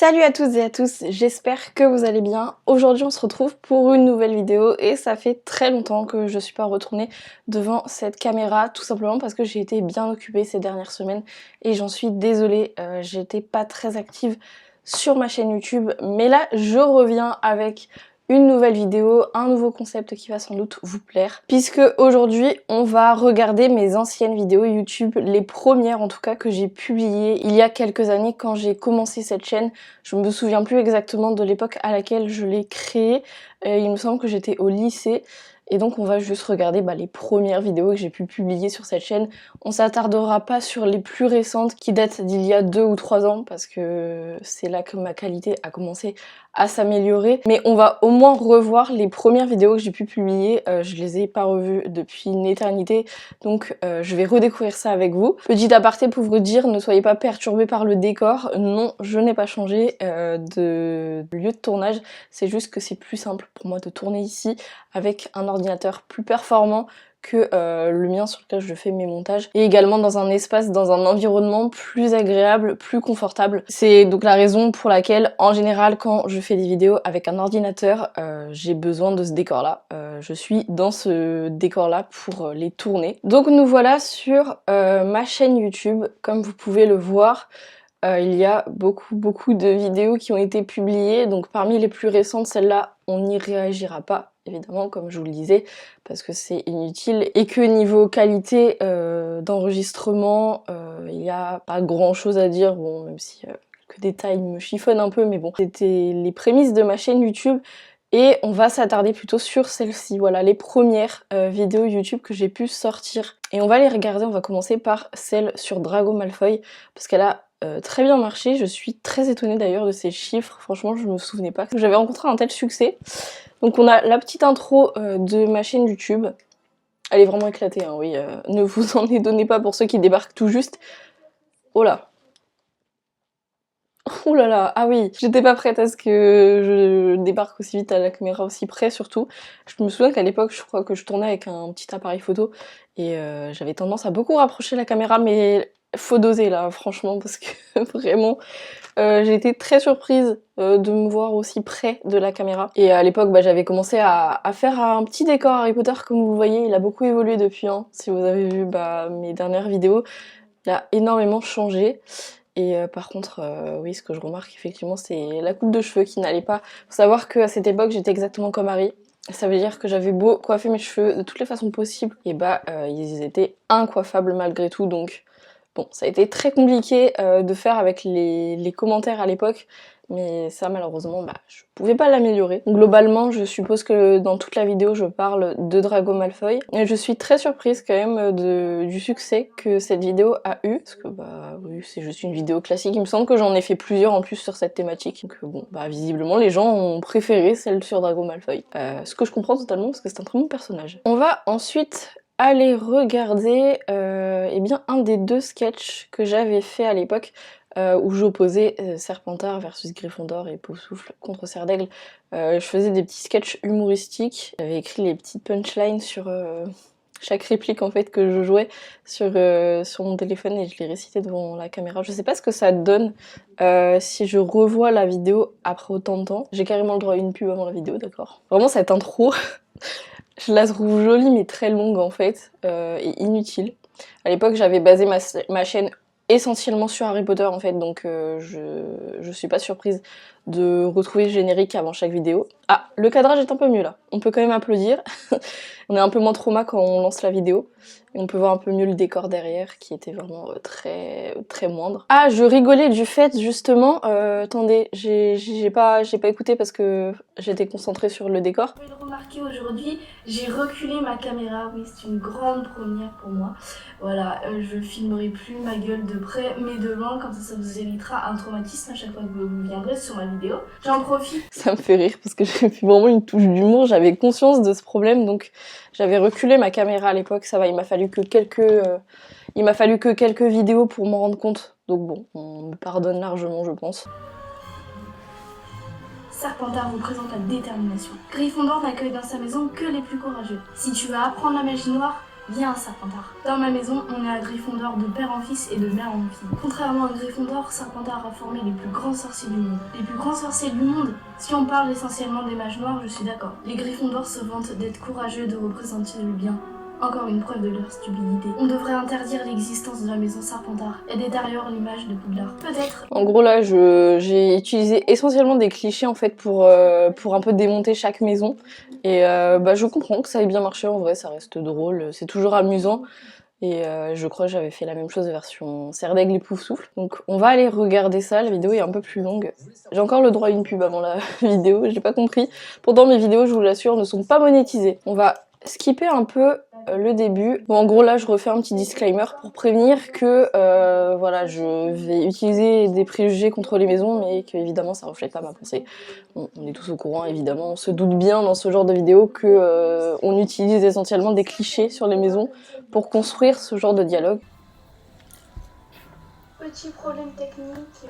Salut à toutes et à tous, j'espère que vous allez bien. Aujourd'hui on se retrouve pour une nouvelle vidéo et ça fait très longtemps que je suis pas retournée devant cette caméra, tout simplement parce que j'ai été bien occupée ces dernières semaines et j'en suis désolée, j'étais pas très active sur ma chaîne YouTube, mais là je reviens avec une nouvelle vidéo, un nouveau concept qui va sans doute vous plaire, puisque aujourd'hui on va regarder mes anciennes vidéos YouTube, les premières en tout cas que j'ai publiées il y a quelques années quand j'ai commencé cette chaîne. Je me souviens plus exactement de l'époque à laquelle je l'ai créée, il me semble que j'étais au lycée. Et donc on va juste regarder les premières vidéos que j'ai pu publier sur cette chaîne. On s'attardera pas sur les plus récentes qui datent d'il y a 2 ou 3 ans parce que c'est là que ma qualité a commencé à s'améliorer. Mais on va au moins revoir les premières vidéos que j'ai pu publier. Je les ai pas revues depuis une éternité, donc je vais redécouvrir ça avec vous. Petit aparté pour vous dire, ne soyez pas perturbés par le décor. Non, je n'ai pas changé de lieu de tournage. C'est juste que c'est plus simple pour moi de tourner ici avec un ordinateur plus performant que le mien sur lequel je fais mes montages, et également dans un espace, dans un environnement plus agréable, plus confortable. C'est donc la raison pour laquelle en général quand je fais des vidéos avec un ordinateur, j'ai besoin de ce décor là. Je suis dans ce décor là pour les tourner. Donc nous voilà sur ma chaîne YouTube. Comme vous pouvez le voir, il y a beaucoup de vidéos qui ont été publiées, donc parmi les plus récentes, celle-là, on n'y réagira pas, évidemment, comme je vous le disais, parce que c'est inutile, et que niveau qualité d'enregistrement, il n'y a pas grand-chose à dire, bon, même si quelques détails me chiffonnent un peu, mais bon, c'était les prémices de ma chaîne YouTube, et on va s'attarder plutôt sur celle-ci, voilà, les premières vidéos YouTube que j'ai pu sortir. Et on va les regarder, on va commencer par celle sur Drago Malfoy, parce qu'elle a très bien marché. Je suis très étonnée d'ailleurs de ces chiffres, franchement je me souvenais pas que j'avais rencontré un tel succès. Donc on a la petite intro de ma chaîne YouTube. Elle est vraiment éclatée, hein, oui, ne vous en étonnez pas pour ceux qui débarquent tout juste. Oh là. Oh là là, ah oui, j'étais pas prête à ce que je débarque aussi vite à la caméra, aussi près surtout. Je me souviens qu'à l'époque, je crois que je tournais avec un petit appareil photo et j'avais tendance à beaucoup rapprocher la caméra, mais faut doser là, franchement, parce que vraiment, j'ai été très surprise de me voir aussi près de la caméra. Et à l'époque, j'avais commencé à faire un petit décor Harry Potter, comme vous voyez, il a beaucoup évolué depuis, hein. Si vous avez vu mes dernières vidéos, il a énormément changé. Et par contre, oui, ce que je remarque effectivement, c'est la coupe de cheveux qui n'allait pas. Faut savoir qu'à cette époque, j'étais exactement comme Harry. Ça veut dire que j'avais beau coiffer mes cheveux de toutes les façons possibles, et ils étaient incoiffables malgré tout, donc bon, ça a été très compliqué de faire avec les commentaires à l'époque, mais ça malheureusement, je pouvais pas l'améliorer. Globalement, je suppose que dans toute la vidéo, je parle de Drago Malfoy. Et je suis très surprise quand même du succès que cette vidéo a eu, parce que oui, c'est juste une vidéo classique. Il me semble que j'en ai fait plusieurs en plus sur cette thématique. Donc bon, visiblement, les gens ont préféré celle sur Drago Malfoy. Ce que je comprends totalement, parce que c'est un très bon personnage. On va ensuite aller regarder un des 2 sketchs que j'avais fait à l'époque où j'opposais Serpentard versus Gryffondor et Poufsouffle contre Serre d'Aigle. Je faisais des petits sketchs humoristiques, j'avais écrit les petites punchlines sur chaque réplique en fait que je jouais sur mon téléphone et je les récitais devant la caméra. Je sais pas ce que ça donne si je revois la vidéo après autant de temps. J'ai carrément le droit à une pub avant la vidéo, d'accord. Vraiment cette intro, je la trouve jolie mais très longue en fait, et inutile. À l'époque j'avais basé ma chaîne essentiellement sur Harry Potter en fait, donc je suis pas surprise de retrouver le générique avant chaque vidéo. Ah, le cadrage est un peu mieux là, on peut quand même applaudir. On est un peu moins trauma quand on lance la vidéo. Et on peut voir un peu mieux le décor derrière qui était vraiment très moindre. Ah, je rigolais du fait justement, attendez, j'ai pas écouté parce que j'étais concentrée sur le décor. Vous pouvez le remarquer aujourd'hui, j'ai reculé ma caméra, oui c'est une grande première pour moi. Voilà, je filmerai plus ma gueule de près mais de loin, comme ça vous évitera un traumatisme à chaque fois que vous viendrez sur ma vidéo. J'en profite. Ça me fait rire parce que j'ai fait vraiment une touche d'humour, j'avais conscience de ce problème donc j'avais reculé ma caméra à l'époque, ça va, il m'a fallu que quelques vidéos pour m'en rendre compte. Donc bon, on me pardonne largement je pense. Serpentard représente la détermination. Gryffondor n'accueille dans sa maison que les plus courageux. Si tu veux apprendre la magie noire, Viens, Serpentard. Dans ma maison, on est à Gryffondor de père en fils et de mère en fille. Contrairement à Gryffondor, Serpentard a formé les plus grands sorciers du monde. Les plus grands sorciers du monde? Si on parle essentiellement des mages noirs, je suis d'accord. Les Gryffondors se vantent d'être courageux et de représenter le bien. Encore une preuve de leur stupidité. On devrait interdire l'existence de la maison Serpentard et détériore l'image de Poudlard. Peut-être. En gros là, j'ai utilisé essentiellement des clichés en fait pour un peu démonter chaque maison. Et bah, je comprends que ça ait bien marché, en vrai ça reste drôle, c'est toujours amusant. Et je crois que j'avais fait la même chose version Serre d'Aigle et Poufsouffle. Donc on va aller regarder ça, la vidéo est un peu plus longue. J'ai encore le droit à une pub avant la vidéo, j'ai pas compris. Pourtant mes vidéos, je vous l'assure, ne sont pas monétisées. On va skipper un peu le début. Bon, en gros là je refais un petit disclaimer pour prévenir que voilà, je vais utiliser des préjugés contre les maisons, mais que évidemment ça reflète pas ma pensée. Bon, on est tous au courant évidemment, on se doute bien dans ce genre de vidéo que on utilise essentiellement des clichés sur les maisons pour construire ce genre de dialogue. Petit problème technique,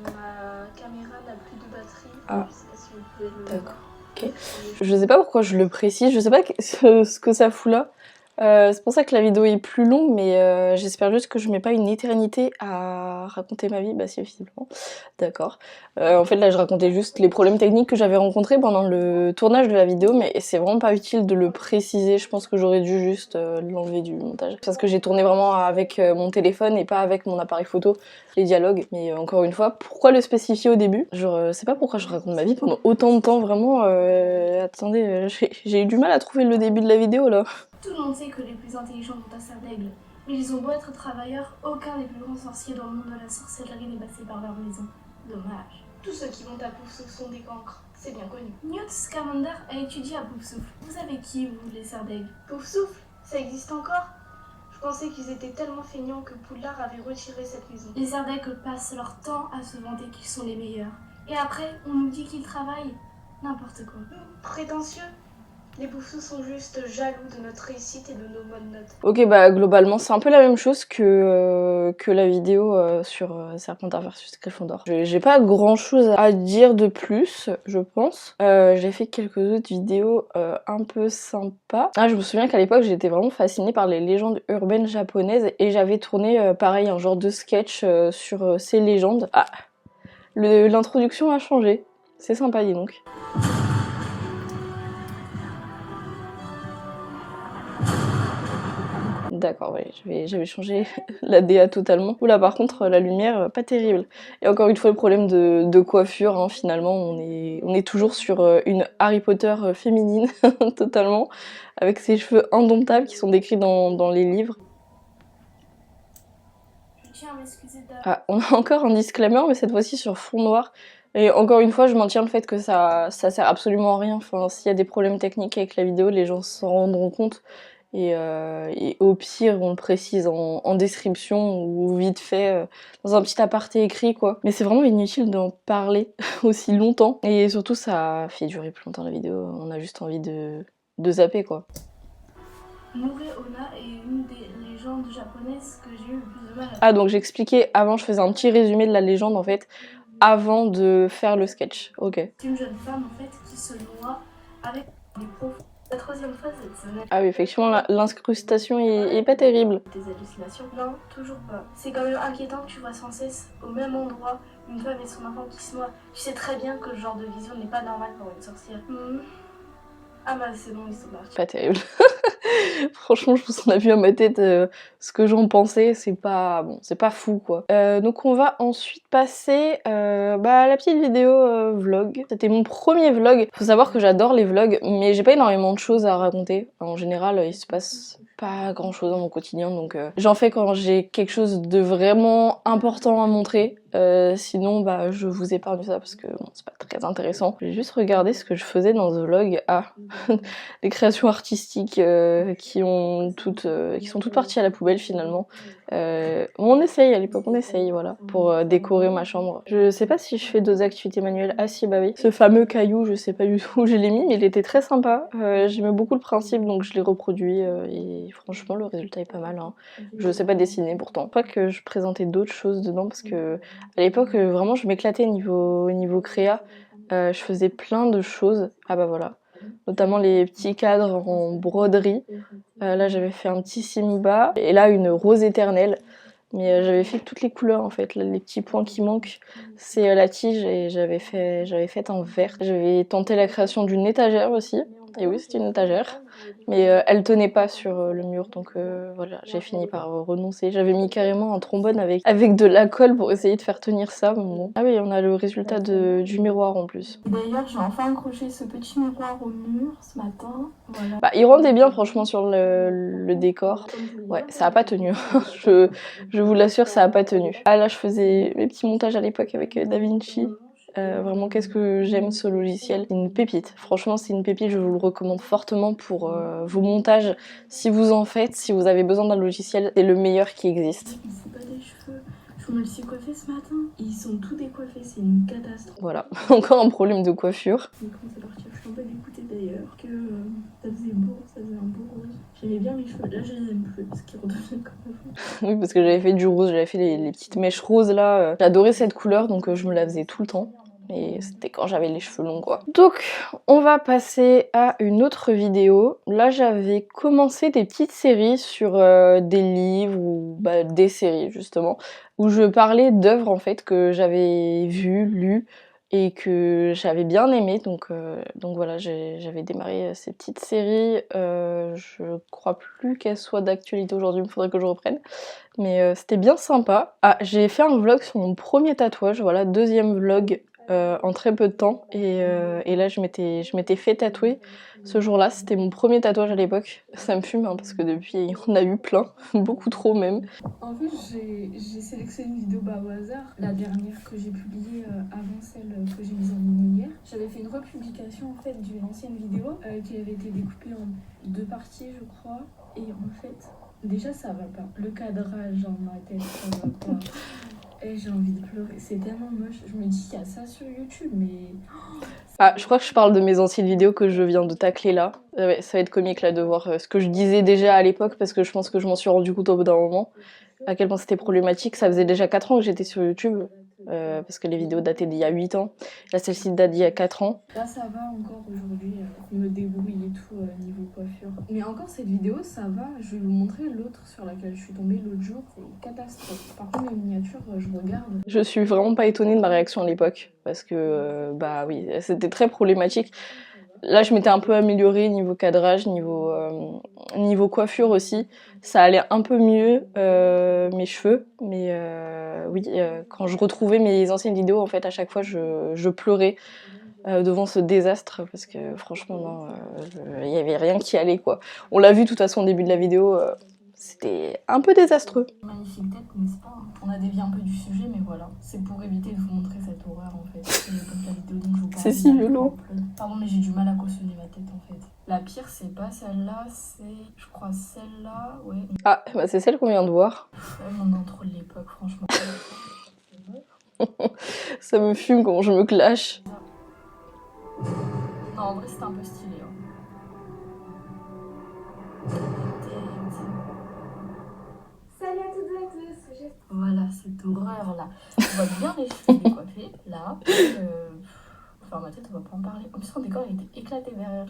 ma caméra n'a plus de batterie. Ah. Je sais pas si vous pouvez le... D'accord. Ok. Je sais pas pourquoi je le précise, je sais pas ce que ça fout là. C'est pour ça que la vidéo est plus longue, mais j'espère juste que je mets pas une éternité à raconter ma vie. Bah si, visiblement. D'accord. En fait là je racontais juste les problèmes techniques que j'avais rencontrés pendant le tournage de la vidéo, mais c'est vraiment pas utile de le préciser. Je pense que j'aurais dû juste l'enlever du montage. Parce que j'ai tourné vraiment avec mon téléphone et pas avec mon appareil photo les dialogues. Mais encore une fois, pourquoi le spécifier au début? Je sais pas pourquoi je raconte ma vie pendant autant de temps, vraiment. Attendez, j'ai eu du mal à trouver le début de la vidéo là. Tout le monde sait que les plus intelligents vont à Serre d'Aigle, mais ils ont beau être travailleurs, aucun des plus grands sorciers dans le monde de la sorcellerie n'est passé par leur maison. Dommage. Tous ceux qui vont à Poufsouffle sont des cancres, c'est bien connu. Newt Scamander a étudié à Poufsouffle. Vous savez qui, vous, les Serre d'Aigle? Poufsouffle? Ça existe encore? Je pensais qu'ils étaient tellement feignants que Poudlard avait retiré cette maison. Les Serre d'Aigle passent leur temps à se vanter qu'ils sont les meilleurs. Et après, on nous dit qu'ils travaillent. N'importe quoi. Prétentieux? Les Poufsous sont juste jaloux de notre réussite et de nos bonnes notes. Ok, bah globalement c'est un peu la même chose que la vidéo sur Serpentard versus Gryffondor. J'ai pas grand chose à dire de plus, je pense. J'ai fait quelques autres vidéos un peu sympas. Ah, je me souviens qu'à l'époque j'étais vraiment fascinée par les légendes urbaines japonaises et j'avais tourné pareil un genre de sketch sur ces légendes. Ah, l'introduction a changé. C'est sympa, dis donc. D'accord, ouais, j'avais changé la DA totalement. Oula, par contre, la lumière, pas terrible. Et encore une fois, le problème de coiffure, hein, finalement, on est toujours sur une Harry Potter féminine, totalement, avec ses cheveux indomptables qui sont décrits dans les livres. Je tiens à m'excuser Ah, on a encore un disclaimer, mais cette fois-ci sur fond noir. Et encore une fois, je maintiens le fait que ça sert absolument à rien. Enfin, s'il y a des problèmes techniques avec la vidéo, les gens s'en rendront compte. Et au pire, on le précise en description ou vite fait dans un petit aparté écrit, quoi. Mais c'est vraiment inutile d'en parler aussi longtemps. Et surtout, ça fait durer plus longtemps la vidéo. On a juste envie de zapper, quoi. Murray Onna est une des légendes japonaises que j'ai eu le plus de mal à... Ah, donc j'expliquais avant, je faisais un petit résumé de la légende, en fait, avant de faire le sketch. Ok. C'est une jeune femme, en fait, qui se noie avec des profs. La troisième fois cette semaine. Ah oui, effectivement, l'incrustation est pas terrible. Des hallucinations? Non, toujours pas. C'est quand même inquiétant que tu vois sans cesse, au même endroit, une femme et son enfant qui se noient. Tu sais très bien que ce genre de vision n'est pas normal pour une sorcière. Ah bah c'est bon, ils sont partis. Pas terrible. Franchement, je vous en ai vu à ma tête ce que j'en pensais, c'est pas bon, c'est pas fou quoi. Donc on va ensuite passer à la petite vidéo vlog. C'était mon premier vlog. Faut savoir que j'adore les vlogs, mais j'ai pas énormément de choses à raconter. En général, il se passe pas grand chose dans mon quotidien, donc j'en fais quand j'ai quelque chose de vraiment important à montrer. Sinon, bah je vous épargne ça parce que bon, c'est pas très intéressant. J'ai juste regardé ce que je faisais dans ce vlog. Ah, les créations artistiques qui sont toutes parties à la poubelle finalement. On essaye à l'époque, on essaye voilà, pour décorer ma chambre. Je sais pas si je fais d'autres activités manuelles. Ah si, bah oui. Ce fameux caillou, je sais pas du tout où je l'ai mis, mais il était très sympa. J'aimais beaucoup le principe, donc je l'ai reproduit et franchement le résultat est pas mal. Hein. Je sais pas dessiner pourtant. Pas que je présentais d'autres choses dedans parce que à l'époque vraiment je m'éclatais niveau créa. Je faisais plein de choses. Ah bah voilà. notamment les petits cadres en broderie. Là j'avais fait un petit Simba et là une rose éternelle. Mais j'avais fait toutes les couleurs en fait. Là, les petits points qui manquent, c'est la tige et j'avais fait un vert. J'avais tenté la création d'une étagère aussi. Et oui, c'était une étagère. Mais elle tenait pas sur le mur, donc voilà, j'ai fini par renoncer. J'avais mis carrément un trombone avec de la colle pour essayer de faire tenir ça. Mais bon. Ah oui, on a le résultat du miroir en plus. D'ailleurs, j'ai enfin accroché ce petit miroir au mur ce matin. Voilà. Bah, il rendait bien franchement sur le décor. Ouais, ça a pas tenu. je vous l'assure, ça a pas tenu. Ah là, je faisais mes petits montages à l'époque avec DaVinci. Vraiment, qu'est-ce que j'aime ce logiciel. C'est une pépite. Franchement, c'est une pépite. Je vous le recommande fortement pour vos montages. Si vous en faites, si vous avez besoin d'un logiciel, c'est le meilleur qui existe. Il faut pas des cheveux. Je me suis coiffée ce matin. Ils sont tous décoiffés. C'est une catastrophe. Voilà, encore un problème de coiffure. Je commence à partir. Je suis un peu dégoûtée d'ailleurs. Que ça faisait beau. Ça faisait un beau rose. J'aimais bien mes cheveux. Là, je les aime plus parce qu'ils redeviennent comme avant. Oui, parce que j'avais fait du rose. J'avais fait les petites mèches roses là. J'adorais cette couleur, donc je me la faisais tout le temps. Et c'était quand j'avais les cheveux longs quoi. Donc on va passer à une autre vidéo. Là j'avais commencé des petites séries sur des livres ou des séries justement, où je parlais d'œuvres en fait que j'avais vues, lues et que j'avais bien aimé. Donc voilà, j'avais démarré ces petites séries. Je crois plus qu'elles soient d'actualité aujourd'hui, il faudrait que je reprenne. Mais c'était bien sympa. Ah, j'ai fait un vlog sur mon premier tatouage, voilà, deuxième vlog en très peu de temps. Et là, je m'étais fait tatouer ce jour-là. C'était mon premier tatouage à l'époque. Ça me fume hein, parce que depuis, on a eu plein, beaucoup trop même. En fait, j'ai sélectionné une vidéo au hasard, la dernière que j'ai publiée avant celle que j'ai mise en ligne hier. J'avais fait une republication en fait d'une ancienne vidéo qui avait été découpée en 2 parties, je crois. Et en fait, déjà ça va pas. Le cadrage dans ma tête, ça va pas. Et j'ai envie de pleurer. C'est tellement moche. Je me dis qu'il y a ça sur YouTube, mais... Ah, je crois que je parle de mes anciennes vidéos que je viens de tacler là. Ouais, ça va être comique là de voir ce que je disais déjà à l'époque parce que je pense que je m'en suis rendu compte au bout d'un moment. À quel point c'était problématique. Ça faisait déjà 4 ans que j'étais sur YouTube. Parce que les vidéos dataient d'il y a 8 ans. Là, celle-ci date d'il y a 4 ans. Là, ça va encore aujourd'hui, me débrouille et tout niveau coiffure. Mais encore, cette vidéo, ça va. Je vais vous montrer l'autre sur laquelle je suis tombée l'autre jour. C'est une catastrophe. Par contre, les miniatures, je regarde. Je suis vraiment pas étonnée de ma réaction à l'époque. Parce que, bah oui, c'était très problématique. Là, je m'étais un peu améliorée niveau cadrage, niveau coiffure aussi. Ça allait un peu mieux, mes cheveux. Mais oui, quand je retrouvais mes anciennes vidéos, en fait, à chaque fois, je pleurais devant ce désastre. Parce que franchement, non, il y avait rien qui allait, quoi. On l'a vu, de toute façon, au début de la vidéo, c'était un peu désastreux. Magnifique tête, n'est-ce pas? On a dévié un peu du sujet, mais voilà. C'est pour éviter de vous montrer cette horreur, en fait. Comme la vidéo dont je vous parlais. C'est si violent. Pardon, mais j'ai du mal à cautionner ma tête, en fait. La pire, c'est pas celle-là, c'est... Je crois celle-là, ouais. Ah, bah c'est celle qu'on vient de voir. On en trop de l'époque, franchement. Ça me fume quand je me clash. Non, en vrai, c'était un peu stylé. Hein. Salut à toutes et à tous. Voilà, cette horreur-là. On voit bien les cheveux décoiffés, là. Enfin, ma tête, on va pas en parler. En plus, son décor, il était éclaté derrière.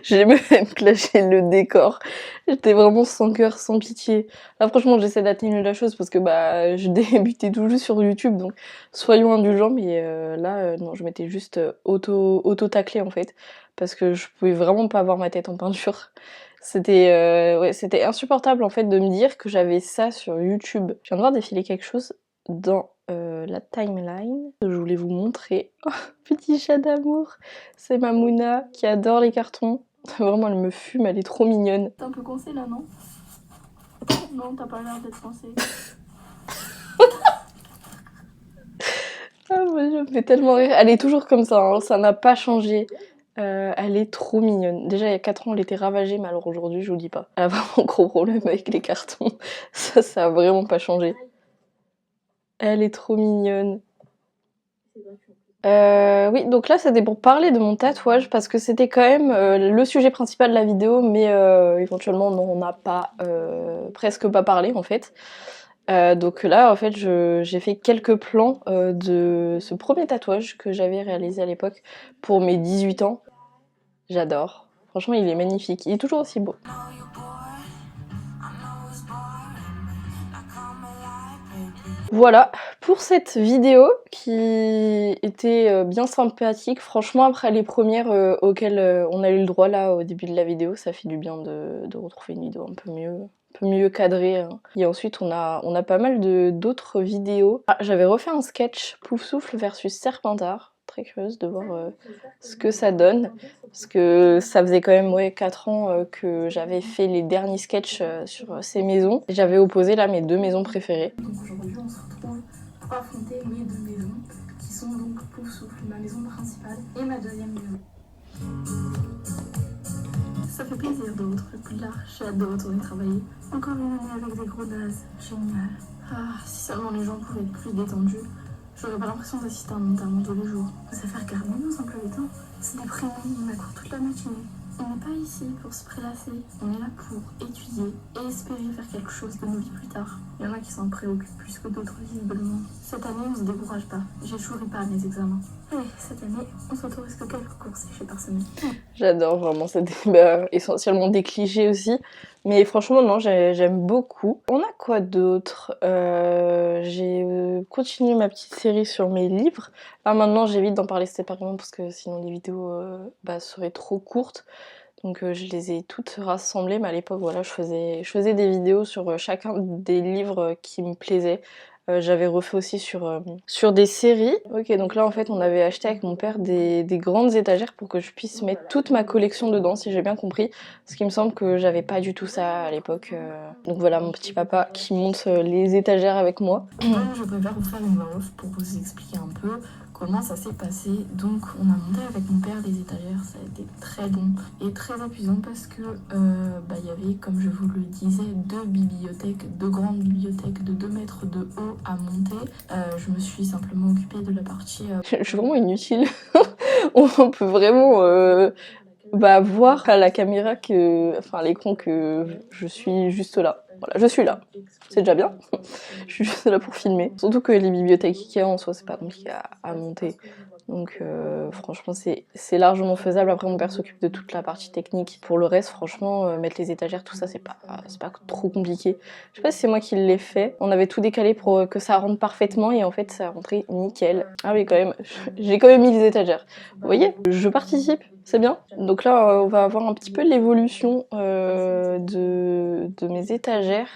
J'ai même clashé le décor. J'étais vraiment sans cœur, sans pitié. Là, franchement, j'essaie d'atténuer la chose parce que bah, je débutais tout juste sur YouTube, donc soyons indulgents. Mais là, non, je m'étais juste auto-taclée en fait, parce que je pouvais vraiment pas avoir ma tête en peinture. C'était ouais, c'était insupportable en fait de me dire que j'avais ça sur YouTube. Je viens de voir défiler quelque chose dans la timeline que je voulais vous montrer. Oh, petit chat d'amour, c'est ma Mouna qui adore les cartons. Vraiment, elle me fume, elle est trop mignonne. T'es un peu coincée là, non? Non, t'as pas l'air d'être coincée. Ah, moi, je me fais tellement rire. Elle est toujours comme ça, hein, ça n'a pas changé. Elle est trop mignonne. Déjà, il y a 4 ans, elle était ravagée, mais alors aujourd'hui, je vous dis pas. Elle a vraiment gros problème avec les cartons. Ça a vraiment pas changé. Elle est trop mignonne. Oui, donc là c'était pour parler de mon tatouage parce que c'était quand même le sujet principal de la vidéo, mais éventuellement on n'a pas presque pas parlé en fait. Donc là en fait j'ai fait quelques plans de ce premier tatouage que j'avais réalisé à l'époque pour mes 18 ans. J'adore. Franchement, il est magnifique. Il est toujours aussi beau. Voilà pour cette vidéo qui était bien sympathique. Franchement, après les premières auxquelles on a eu le droit là au début de la vidéo, ça fait du bien de retrouver une vidéo un peu mieux cadrée. Hein. Et ensuite, on a pas mal d'autres vidéos. Ah, j'avais refait un sketch Poufsouffle versus Serpentard. Très curieuse de voir ce que ça donne. Parce que ça faisait quand même 4 ans que j'avais fait les derniers sketchs sur ces maisons. J'avais opposé là mes 2 maisons préférées. Donc aujourd'hui on se retrouve pour affronter mes 2 maisons qui sont donc Poufsouffle, ma maison principale, et ma deuxième maison. Ça fait plaisir de retrouver Poudlard, j'ai hâte de retourner travailler. Encore une année avec des gros nazes, génial. Ah, si seulement les gens pouvaient être plus détendus. J'aurais pas l'impression d'assister à un enterrement tous les jours. Ça fait regarder nos emplois du temps. C'est déprimant, on a cours toute la matinée. On n'est pas ici pour se prélasser, on est là pour étudier et espérer faire quelque chose de nos vies plus tard. Il y en a qui s'en préoccupent plus que d'autres visiblement. Cette année, on se décourage pas, j'échouerai pas à mes examens. Allez, cette année, on s'autorise que quelques cours séchés par semaine. J'adore vraiment, c'est essentiellement des clichés aussi. Mais franchement, non, j'aime beaucoup. On a quoi d'autre J'ai continué ma petite série sur mes livres. Là maintenant, j'évite d'en parler séparément parce que sinon les vidéos seraient trop courtes. Donc je les ai toutes rassemblées, mais à l'époque, voilà, je faisais des vidéos sur chacun des livres qui me plaisaient. J'avais refait aussi sur des séries. Ok, donc là en fait on avait acheté avec mon père des grandes étagères pour que je puisse mettre toute ma collection dedans, si j'ai bien compris. Parce qu'il me semble que j'avais pas du tout ça à l'époque. Donc voilà mon petit papa qui monte les étagères avec moi. Je préfère vous faire une voix off pour vous expliquer un peu comment ça s'est passé. Donc on a monté avec mon père les étagères, ça a été très long et très épuisant parce que y avait, comme je vous le disais, 2 bibliothèques, 2 grandes bibliothèques de 2 mètres de haut à monter. Je me suis simplement occupée de la partie... Je suis vraiment inutile. On peut vraiment voir à la caméra à l'écran que je suis juste là. Voilà, je suis là. C'est déjà bien. Je suis juste là pour filmer. Surtout que les bibliothèques Ikea en soi, c'est pas compliqué à monter. Donc franchement, c'est largement faisable. Après, mon père s'occupe de toute la partie technique. Pour le reste, franchement, mettre les étagères, tout ça, c'est pas trop compliqué. Je sais pas si c'est moi qui l'ai fait. On avait tout décalé pour que ça rentre parfaitement et en fait, ça a rentré nickel. Ah oui, quand même, j'ai quand même mis les étagères. Vous voyez, je participe. C'est bien. Donc là, on va avoir un petit peu l'évolution de mes étagères,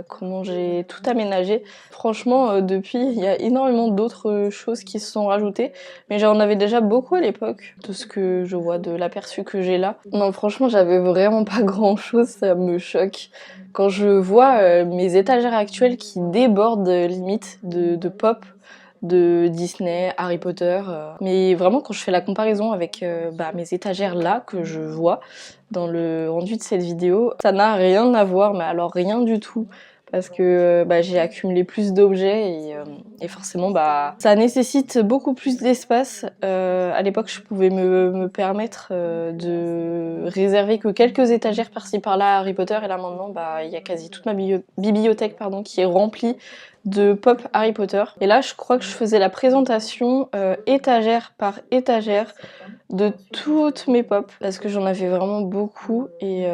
comment j'ai tout aménagé. Franchement, depuis, il y a énormément d'autres choses qui se sont rajoutées, mais j'en avais déjà beaucoup à l'époque, de ce que je vois, de l'aperçu que j'ai là. Non, franchement, j'avais vraiment pas grand-chose, ça me choque. Quand je vois mes étagères actuelles qui débordent limite de pop, de Disney, Harry Potter. Mais vraiment quand je fais la comparaison avec mes étagères là que je vois dans le rendu de cette vidéo, ça n'a rien à voir, mais alors rien du tout. Parce que j'ai accumulé plus d'objets et forcément ça nécessite beaucoup plus d'espace. À l'époque je pouvais me permettre de réserver que quelques étagères par-ci par-là à Harry Potter et là maintenant il y a quasi toute ma bibliothèque qui est remplie de pop Harry Potter. Et là je crois que je faisais la présentation étagère par étagère de toutes mes pop parce que j'en avais vraiment beaucoup et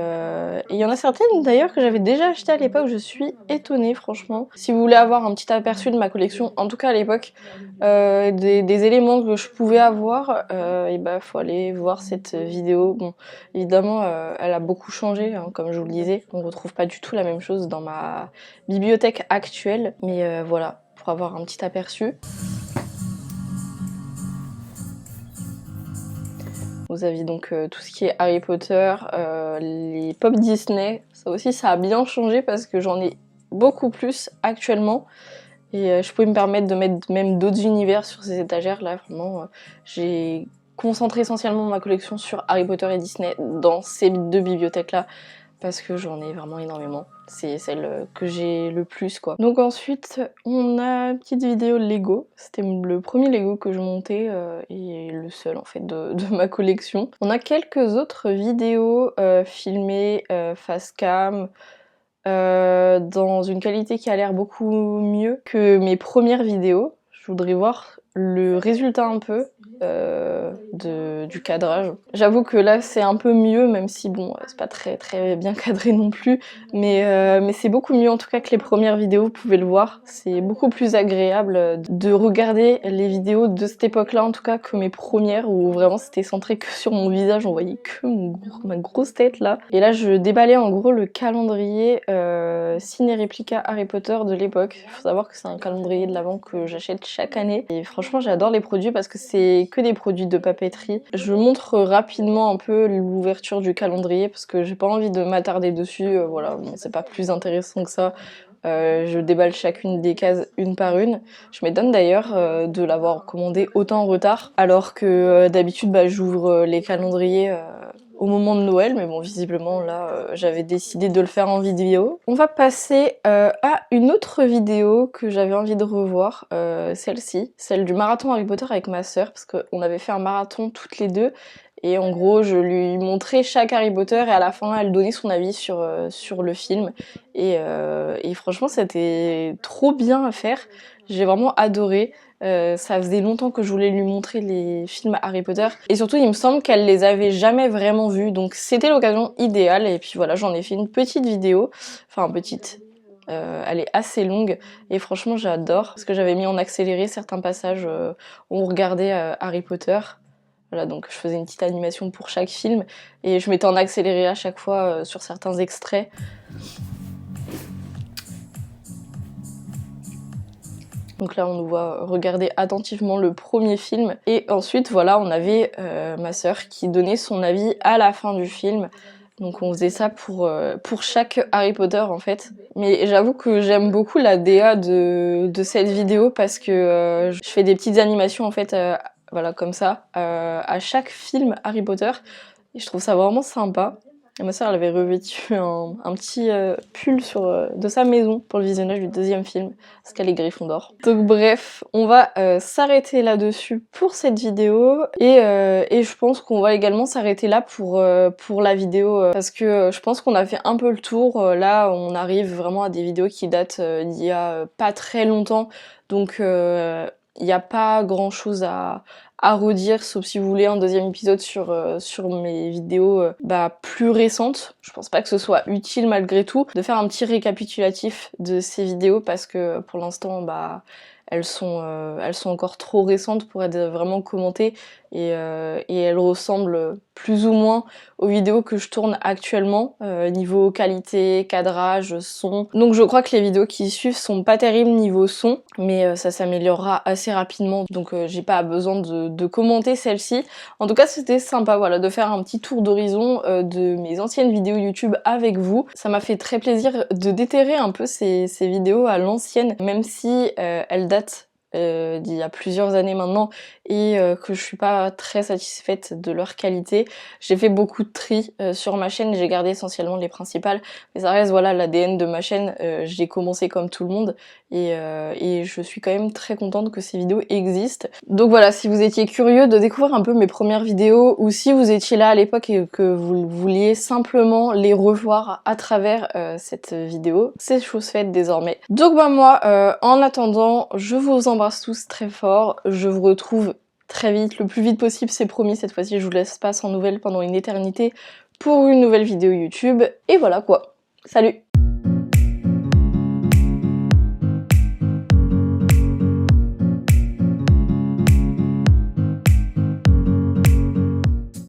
il y en a certaines d'ailleurs que j'avais déjà achetées à l'époque. Je suis étonnée franchement. Si vous voulez avoir un petit aperçu de ma collection, en tout cas à l'époque, des éléments que je pouvais avoir, faut aller voir cette vidéo. Bon, évidemment elle a beaucoup changé hein, comme je vous le disais, on retrouve pas du tout la même chose dans ma bibliothèque actuelle, mais voilà, pour avoir un petit aperçu. Vous aviez donc tout ce qui est Harry Potter, les pop Disney, ça aussi ça a bien changé parce que j'en ai beaucoup plus actuellement et je pouvais me permettre de mettre même d'autres univers sur ces étagères là. Vraiment j'ai concentré essentiellement ma collection sur Harry Potter et Disney dans ces 2 bibliothèques là parce que j'en ai vraiment énormément. C'est celle que j'ai le plus quoi. Donc ensuite on a une petite vidéo Lego. C'était le premier Lego que je montais et le seul en fait de ma collection. On a quelques autres vidéos filmées face cam dans une qualité qui a l'air beaucoup mieux que mes premières vidéos. Je voudrais voir le résultat un peu. du cadrage. J'avoue que là c'est un peu mieux, même si bon c'est pas très bien cadré non plus, mais c'est beaucoup mieux en tout cas que les premières vidéos, vous pouvez le voir. C'est beaucoup plus agréable de regarder les vidéos de cette époque-là en tout cas que mes premières où vraiment c'était centré que sur mon visage, on voyait que ma grosse tête là. Et là je déballais en gros le calendrier Ciné Réplica Harry Potter de l'époque. Il faut savoir que c'est un calendrier de l'Avent que j'achète chaque année et franchement j'adore les produits parce que c'est que des produits de papeterie. Je montre rapidement un peu l'ouverture du calendrier parce que j'ai pas envie de m'attarder dessus, voilà, bon, c'est pas plus intéressant que ça. Je déballe chacune des cases une par une. Je m'étonne d'ailleurs de l'avoir commandé autant en retard alors que d'habitude j'ouvre les calendriers au moment de Noël, mais bon visiblement là j'avais décidé de le faire en vidéo. On va passer à une autre vidéo que j'avais envie de revoir, celle-ci, celle du marathon Harry Potter avec ma sœur, parce qu'on avait fait un marathon toutes les deux, et en gros je lui montrais chaque Harry Potter et à la fin elle donnait son avis sur le film, et franchement c'était trop bien à faire, j'ai vraiment adoré. Ça faisait longtemps que je voulais lui montrer les films Harry Potter et surtout il me semble qu'elle les avait jamais vraiment vus, donc c'était l'occasion idéale. Et puis voilà, j'en ai fait une petite vidéo, enfin petite, elle est assez longue et franchement j'adore parce que j'avais mis en accéléré certains passages où on regardait Harry Potter. Voilà, donc je faisais une petite animation pour chaque film et je mettais en accéléré à chaque fois sur certains extraits. Donc là on nous voit regarder attentivement le premier film et ensuite voilà on avait ma sœur qui donnait son avis à la fin du film. Donc on faisait ça pour chaque Harry Potter en fait. Mais j'avoue que j'aime beaucoup la DA de cette vidéo parce que je fais des petites animations en fait voilà comme ça à chaque film Harry Potter et je trouve ça vraiment sympa. Et ma sœur elle avait revêtu un petit pull de sa maison pour le visionnage du deuxième film, parce qu'elle est Gryffondor. Donc bref, on va s'arrêter là-dessus pour cette vidéo, et je pense qu'on va également s'arrêter là pour la vidéo, parce que je pense qu'on a fait un peu le tour. Là on arrive vraiment à des vidéos qui datent d'il y a pas très longtemps, donc il n'y a pas grand chose à redire, sauf si vous voulez un deuxième épisode sur mes vidéos plus récentes. Je pense pas que ce soit utile malgré tout de faire un petit récapitulatif de ces vidéos parce que pour l'instant elles sont encore trop récentes pour être vraiment commentées, et elles ressemblent plus ou moins aux vidéos que je tourne actuellement, niveau qualité, cadrage, son. Donc je crois que les vidéos qui suivent sont pas terribles niveau son, mais ça s'améliorera assez rapidement, donc j'ai pas besoin de commenter celle-ci. En tout cas c'était sympa voilà, de faire un petit tour d'horizon de mes anciennes vidéos YouTube avec vous. Ça m'a fait très plaisir de déterrer un peu ces vidéos à l'ancienne, même si elles datent d'il y a plusieurs années maintenant et que je suis pas très satisfaite de leur qualité. J'ai fait beaucoup de tri sur ma chaîne, j'ai gardé essentiellement les principales, mais ça reste voilà l'ADN de ma chaîne. J'ai commencé comme tout le monde et je suis quand même très contente que ces vidéos existent. Donc voilà, si vous étiez curieux de découvrir un peu mes premières vidéos, ou si vous étiez là à l'époque et que vous vouliez simplement les revoir à travers cette vidéo, c'est chose faite désormais. Donc moi en attendant, je vous embrasse tous très fort, je vous retrouve très vite, le plus vite possible, c'est promis. Cette fois-ci je vous laisse pas sans nouvelles pendant une éternité pour une nouvelle vidéo YouTube, et voilà quoi. Salut!